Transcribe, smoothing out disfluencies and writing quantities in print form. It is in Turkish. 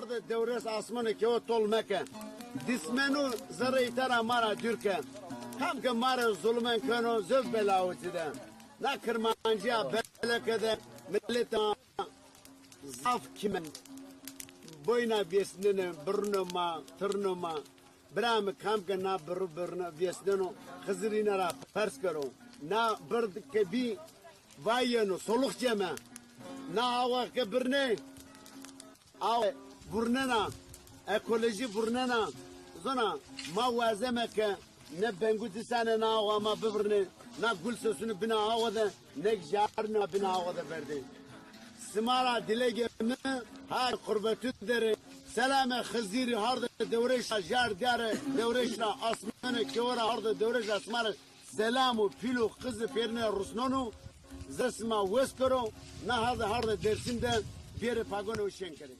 harda devres asmanı ki o tolmeke. Dismenu zara itara mara dürke. Kam ke mara zulmen kano zöv belavutide. Na kırmancıya belekede millete zaf kimen. Boyna besnene burnuma tırnuma. Bram kam ke na burna besneno khizrina ra pers karo. Na bird ke bi vayeno soluk cema. Na hava ke birne. Av burnena ekoloji burnena zona ma wazeme ke ne benguti sane na hava ma bibrne na gul sesunu bina havada ne jarna bina havada verdi. Simara dilege mi har kurbetü dere selame khiziri harda devreş jar dere devreşla asmanı kevara harda devreş asmanı selamu pilu kızı perine rusnonu zesma weskoro na harda dersinde bir pagonu şenkeri.